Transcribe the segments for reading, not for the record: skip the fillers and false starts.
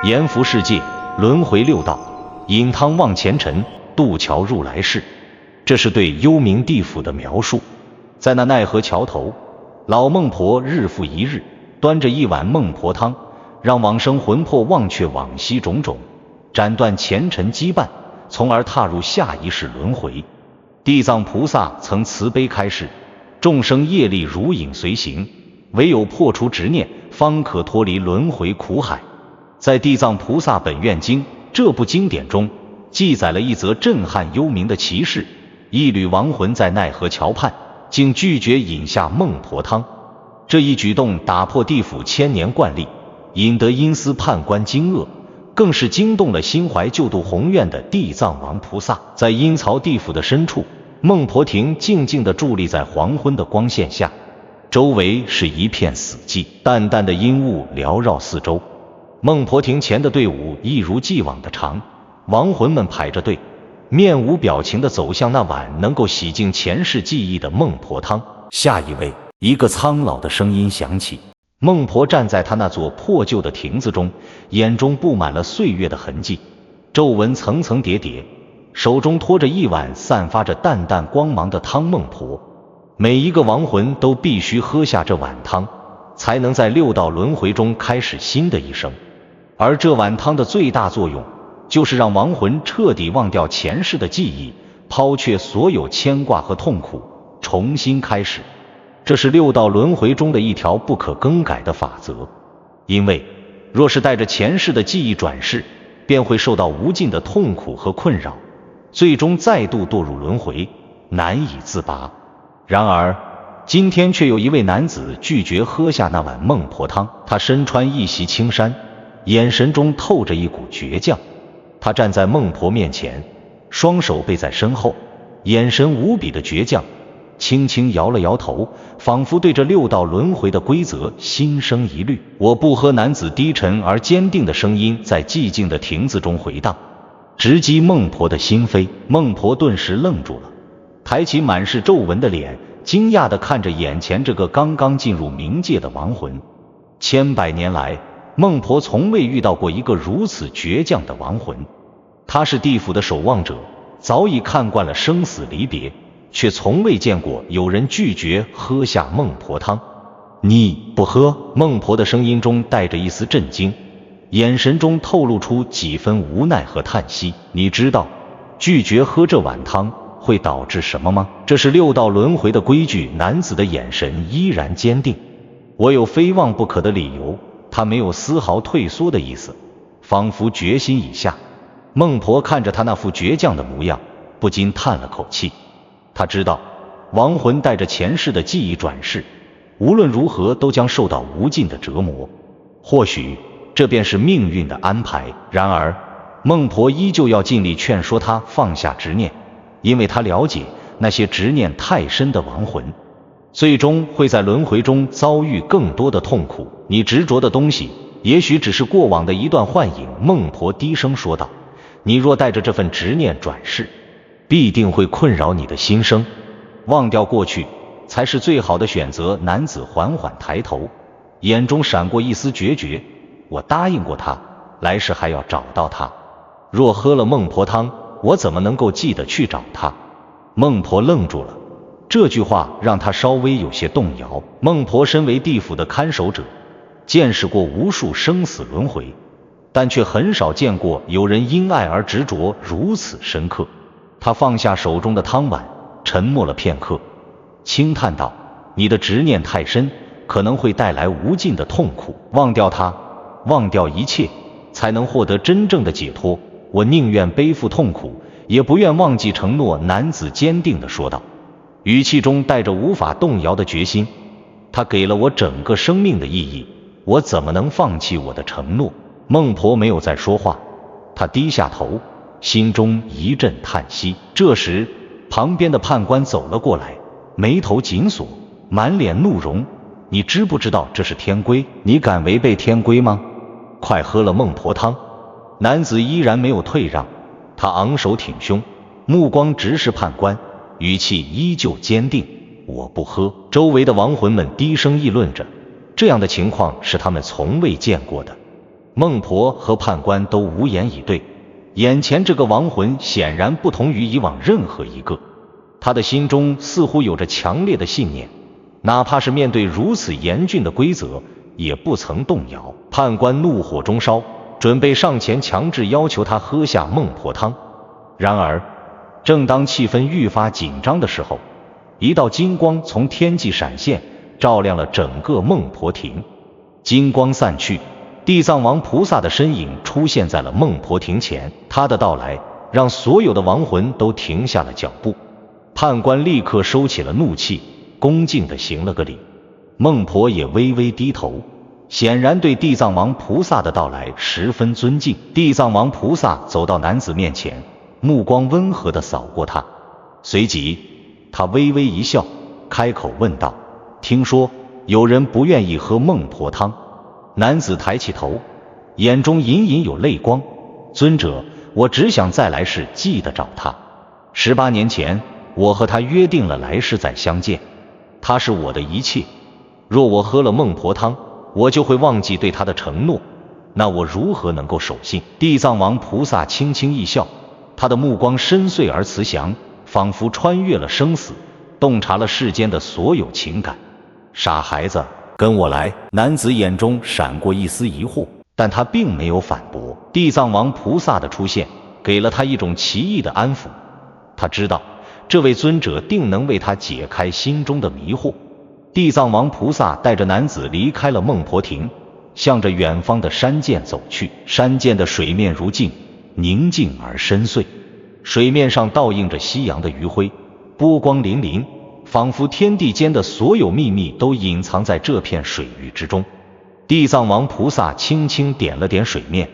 阎浮世界，轮回六道，饮汤忘前尘，渡桥入来世。这是对幽冥地府的描述。在那奈何桥头，老孟婆日复一日端着一碗孟婆汤，让往生魂魄忘却往昔种种，斩断前尘羁绊，从而踏入下一世轮回。地藏菩萨曾慈悲开示，众生业力如影随形，唯有破除执念，方可脱离轮回苦海。在《地藏菩萨本愿经》这部经典中，记载了一则震撼幽冥的奇事：一缕亡魂在奈何桥畔，竟拒绝饮下孟婆汤。这一举动打破地府千年惯例，引得阴司判官惊愕，更是惊动了心怀救度宏愿的地藏王菩萨。在阴曹地府的深处，孟婆亭静静地伫立在黄昏的光线下，周围是一片死寂，淡淡的阴雾缭绕四周。孟婆亭前的队伍一如既往的长，亡魂们排着队，面无表情地走向那碗能够洗净前世记忆的孟婆汤。下一位，一个苍老的声音响起。孟婆站在她那座破旧的亭子中，眼中布满了岁月的痕迹，皱纹层层叠叠，手中托着一碗散发着淡淡光芒的汤。孟婆，每一个亡魂都必须喝下这碗汤，才能在六道轮回中开始新的一生。而这碗汤的最大作用，就是让亡魂彻底忘掉前世的记忆，抛却所有牵挂和痛苦，重新开始。这是六道轮回中的一条不可更改的法则。因为若是带着前世的记忆转世，便会受到无尽的痛苦和困扰，最终再度堕入轮回，难以自拔。然而今天却有一位男子拒绝喝下那碗孟婆汤。他身穿一袭青衫，眼神中透着一股倔强。他站在孟婆面前，双手背在身后，眼神无比的倔强，轻轻摇了摇头，仿佛对这六道轮回的规则心生疑虑。我不喝。男子低沉而坚定的声音在寂静的亭子中回荡，直击孟婆的心扉。孟婆顿时愣住了，抬起满是皱纹的脸，惊讶地看着眼前这个刚刚进入冥界的亡魂。千百年来，孟婆从未遇到过一个如此倔强的亡魂。她是地府的守望者，早已看惯了生死离别，却从未见过有人拒绝喝下孟婆汤。你不喝？孟婆的声音中带着一丝震惊，眼神中透露出几分无奈和叹息。你知道拒绝喝这碗汤会导致什么吗？这是六道轮回的规矩。男子的眼神依然坚定。我有非忘不可的理由。他没有丝毫退缩的意思，仿佛决心已下。孟婆看着他那副倔强的模样，不禁叹了口气。他知道亡魂带着前世的记忆转世，无论如何都将受到无尽的折磨。或许这便是命运的安排。然而孟婆依旧要尽力劝说他放下执念，因为他了解那些执念太深的亡魂最终会在轮回中遭遇更多的痛苦。你执着的东西也许只是过往的一段幻影。孟婆低声说道，你若带着这份执念转世，必定会困扰你的心声。忘掉过去才是最好的选择。男子缓缓抬头，眼中闪过一丝决绝。我答应过他，来世还要找到他。若喝了孟婆汤，我怎么能够记得去找他？孟婆愣住了，这句话让他稍微有些动摇。孟婆身为地府的看守者，见识过无数生死轮回，但却很少见过有人因爱而执着如此深刻。他放下手中的汤碗，沉默了片刻，轻叹道，你的执念太深，可能会带来无尽的痛苦。忘掉它，忘掉一切，才能获得真正的解脱。我宁愿背负痛苦，也不愿忘记承诺。男子坚定地说道，语气中带着无法动摇的决心。他给了我整个生命的意义，我怎么能放弃我的承诺？孟婆没有再说话，她低下头，心中一阵叹息。这时旁边的判官走了过来，眉头紧锁，满脸怒容。你知不知道这是天规？你敢违背天规吗？快喝了孟婆汤。男子依然没有退让，他昂首挺胸，目光直视判官，语气依旧坚定，我不喝。周围的亡魂们低声议论着，这样的情况是他们从未见过的。孟婆和判官都无言以对，眼前这个亡魂显然不同于以往任何一个，他的心中似乎有着强烈的信念，哪怕是面对如此严峻的规则，也不曾动摇。判官怒火中烧，准备上前强制要求他喝下孟婆汤。然而，正当气氛愈发紧张的时候，一道金光从天际闪现，照亮了整个孟婆亭。金光散去，地藏王菩萨的身影出现在了孟婆亭前，他的到来让所有的亡魂都停下了脚步。判官立刻收起了怒气，恭敬地行了个礼。孟婆也微微低头，显然对地藏王菩萨的到来十分尊敬。地藏王菩萨走到男子面前，目光温和地扫过他，随即他微微一笑，开口问道：听说有人不愿意喝孟婆汤？男子抬起头，眼中隐隐有泪光。尊者，我只想在来世记得找他。18年前，我和他约定了来世再相见，他是我的一切。若我喝了孟婆汤，我就会忘记对他的承诺，那我如何能够守信？地藏王菩萨轻轻一笑，他的目光深邃而慈祥，仿佛穿越了生死，洞察了世间的所有情感。傻孩子，跟我来。男子眼中闪过一丝疑惑，但他并没有反驳。地藏王菩萨的出现给了他一种奇异的安抚，他知道这位尊者定能为他解开心中的迷惑。地藏王菩萨带着男子离开了孟婆亭，向着远方的山涧走去。山涧的水面如镜，宁静而深邃，水面上倒映着夕阳的余晖，波光粼粼，仿佛天地间的所有秘密都隐藏在这片水域之中。地藏王菩萨轻轻点了点水面，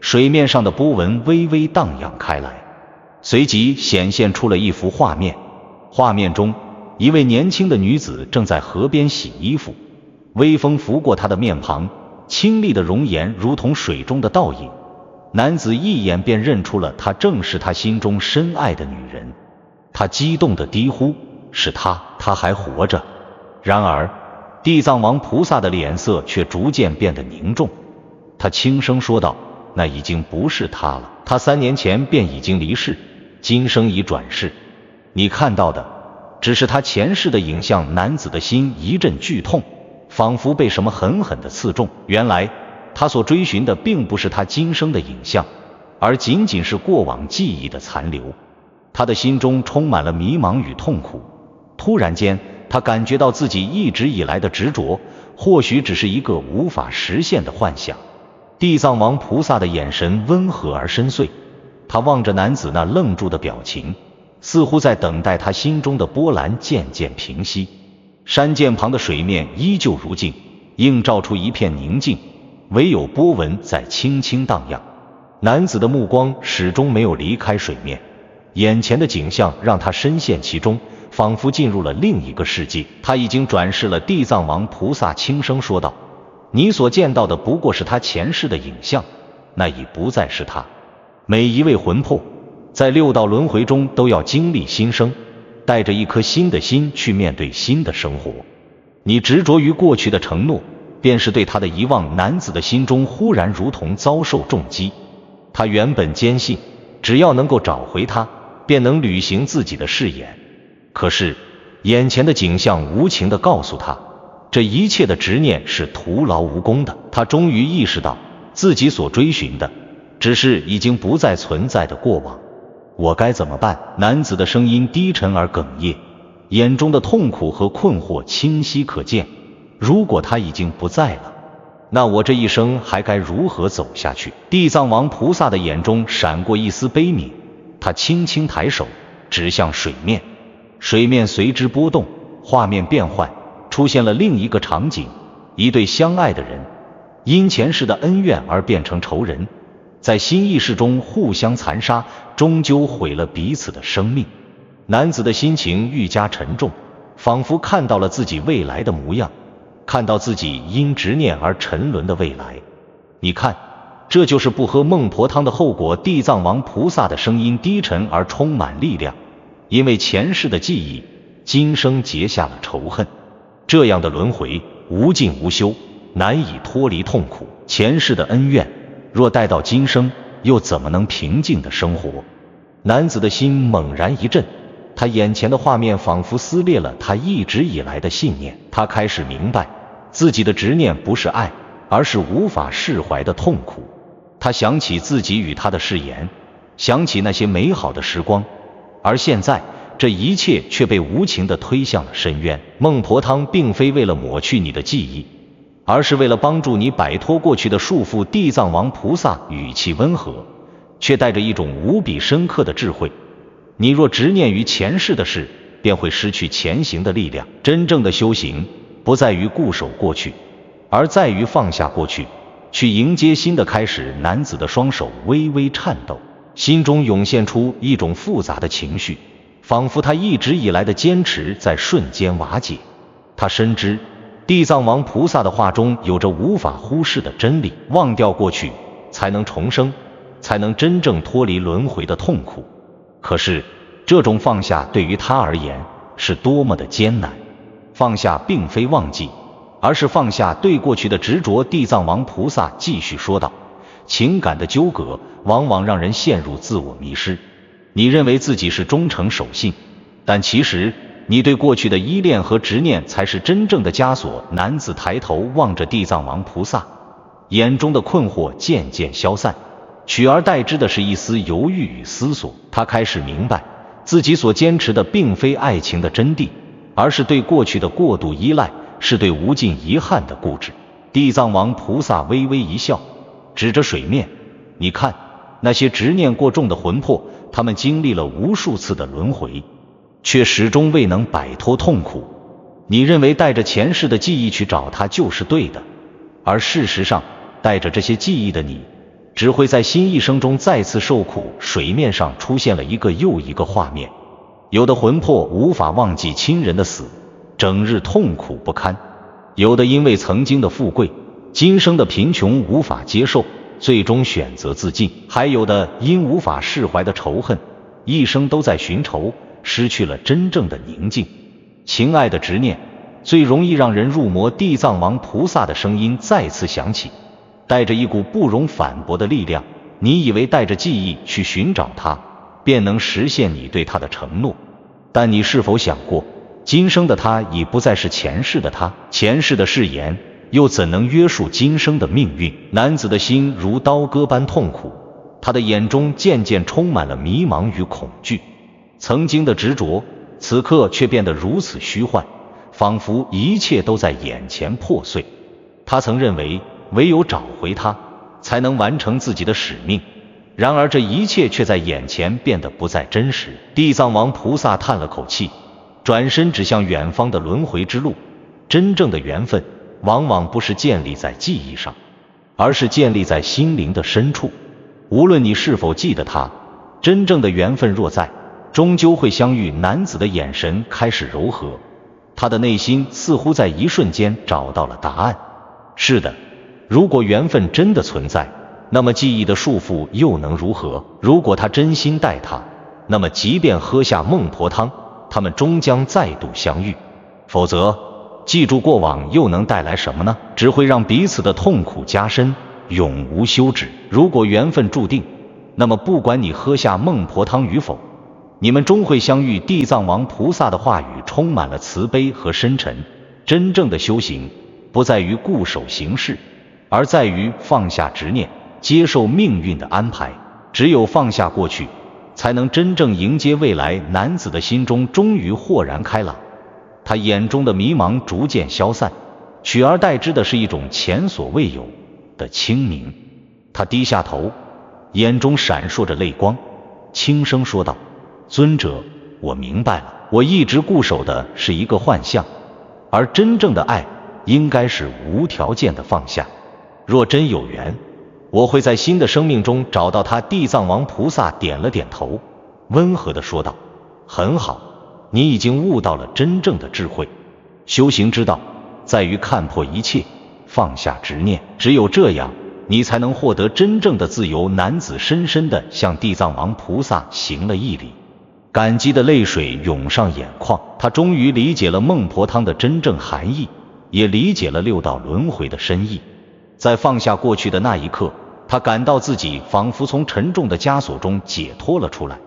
水面上的波纹微微荡漾开来，随即显现出了一幅画面。画面中，一位年轻的女子正在河边洗衣服，微风拂过她的面庞，清丽的容颜如同水中的倒影。男子一眼便认出了她正是他心中深爱的女人，他激动地低呼：是她，她还活着。然而，地藏王菩萨的脸色却逐渐变得凝重，他轻声说道：那已经不是她了，她3年前便已经离世，今生已转世，你看到的只是他前世的影像。男子的心一阵剧痛，仿佛被什么狠狠地刺中。原来他所追寻的并不是他今生的影像，而仅仅是过往记忆的残留。他的心中充满了迷茫与痛苦。突然间，他感觉到自己一直以来的执着，或许只是一个无法实现的幻想。地藏王菩萨的眼神温和而深邃，他望着男子那愣住的表情，似乎在等待他心中的波澜渐渐平息。山涧旁的水面依旧如镜，映照出一片宁静，唯有波纹在轻轻荡漾。男子的目光始终没有离开水面，眼前的景象让他深陷其中，仿佛进入了另一个世界。他已经转世了。地藏王菩萨轻声说道：你所见到的不过是他前世的影像，那已不再是他。每一位魂魄在6道轮回中都要经历新生，带着一颗新的心去面对新的生活。你执着于过去的承诺，便是对他的遗忘。男子的心中忽然如同遭受重击，他原本坚信只要能够找回他，便能履行自己的誓言。可是眼前的景象无情地告诉他，这一切的执念是徒劳无功的。他终于意识到，自己所追寻的只是已经不再存在的过往。我该怎么办？男子的声音低沉而哽咽，眼中的痛苦和困惑清晰可见。如果他已经不在了，那我这一生还该如何走下去？地藏王菩萨的眼中闪过一丝悲悯，他轻轻抬手指向水面，水面随之波动，画面变幻，出现了另一个场景。一对相爱的人因前世的恩怨而变成仇人，在新意识中互相残杀，终究毁了彼此的生命。男子的心情愈加沉重，仿佛看到了自己未来的模样，看到自己因执念而沉沦的未来。你看，这就是不喝孟婆汤的后果。地藏王菩萨的声音低沉而充满力量，因为前世的记忆，今生结下了仇恨。这样的轮回无尽无休，难以脱离痛苦。前世的恩怨若带到今生，又怎么能平静的生活？男子的心猛然一震，他眼前的画面仿佛撕裂了他一直以来的信念。他开始明白，自己的执念不是爱，而是无法释怀的痛苦。他想起自己与他的誓言，想起那些美好的时光，而现在这一切却被无情地推向了深渊。孟婆汤并非为了抹去你的记忆，而是为了帮助你摆脱过去的束缚。地藏王菩萨语气温和，却带着一种无比深刻的智慧。你若执念于前世的事，便会失去前行的力量。真正的修行，不在于固守过去，而在于放下过去，去迎接新的开始。男子的双手微微颤抖，心中涌现出一种复杂的情绪，仿佛他一直以来的坚持在瞬间瓦解。他深知地藏王菩萨的话中有着无法忽视的真理，忘掉过去，才能重生，才能真正脱离轮回的痛苦。可是这种放下对于他而言是多么的艰难。放下并非忘记，而是放下对过去的执着。地藏王菩萨继续说道，情感的纠葛往往让人陷入自我迷失。你认为自己是忠诚守信，但其实你对过去的依恋和执念才是真正的枷锁。男子抬头望着地藏王菩萨，眼中的困惑渐渐消散，取而代之的是一丝犹豫与思索。他开始明白，自己所坚持的并非爱情的真谛，而是对过去的过度依赖，是对无尽遗憾的固执。地藏王菩萨微微一笑，指着水面，你看，那些执念过重的魂魄，他们经历了无数次的轮回，却始终未能摆脱痛苦。你认为带着前世的记忆去找他就是对的，而事实上，带着这些记忆的你，只会在新一生中再次受苦。水面上出现了一个又一个画面，有的魂魄无法忘记亲人的死，整日痛苦不堪；有的因为曾经的富贵，今生的贫穷无法接受，最终选择自尽；还有的因无法释怀的仇恨，一生都在寻仇，失去了真正的宁静。情爱的执念最容易让人入魔。地藏王菩萨的声音再次响起，带着一股不容反驳的力量。你以为带着记忆去寻找他，便能实现你对他的承诺，但你是否想过，今生的他已不再是前世的他，前世的誓言又怎能约束今生的命运？男子的心如刀割般痛苦，他的眼中渐渐充满了迷茫与恐惧。曾经的执着，此刻却变得如此虚幻，仿佛一切都在眼前破碎。他曾认为唯有找回他，才能完成自己的使命，然而这一切却在眼前变得不再真实。地藏王菩萨叹了口气，转身指向远方的轮回之路。真正的缘分往往不是建立在记忆上，而是建立在心灵的深处。无论你是否记得他，真正的缘分若在，终究会相遇。男子的眼神开始柔和，他的内心似乎在一瞬间找到了答案。是的，如果缘分真的存在，那么记忆的束缚又能如何？如果他真心待他，那么即便喝下孟婆汤，他们终将再度相遇。否则，记住过往又能带来什么呢？只会让彼此的痛苦加深，永无休止。如果缘分注定，那么不管你喝下孟婆汤与否，你们终会相遇。地藏王菩萨的话语充满了慈悲和深沉。真正的修行不在于固守形式，而在于放下执念，接受命运的安排。只有放下过去，才能真正迎接未来。男子的心中终于豁然开朗，他眼中的迷茫逐渐消散，取而代之的是一种前所未有的清明。他低下头，眼中闪烁着泪光，轻声说道，尊者，我明白了，我一直固守的是一个幻象，而真正的爱应该是无条件的放下。若真有缘，我会在新的生命中找到他。地藏王菩萨点了点头，温和地说道，很好，你已经悟到了真正的智慧。修行之道在于看破一切，放下执念，只有这样，你才能获得真正的自由。男子深深地向地藏王菩萨行了一礼，感激的泪水涌上眼眶。他终于理解了孟婆汤的真正含义，也理解了六道轮回的深意。在放下过去的那一刻，他感到自己仿佛从沉重的枷锁中解脱了出来，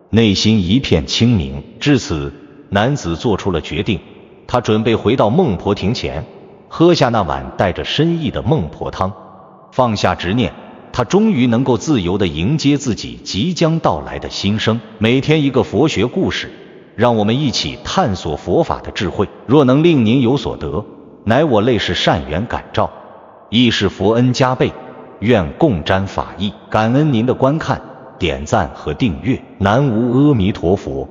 内心一片清明。至此，男子做出了决定，他准备回到孟婆亭前，喝下那碗带着深意的孟婆汤，放下执念，他终于能够自由地迎接自己即将到来的新生。每天一个佛学故事，让我们一起探索佛法的智慧。若能令您有所得，乃我累世善缘感召，亦是佛恩加倍，愿共沾法益。感恩您的观看、点赞和订阅。南无阿弥陀佛。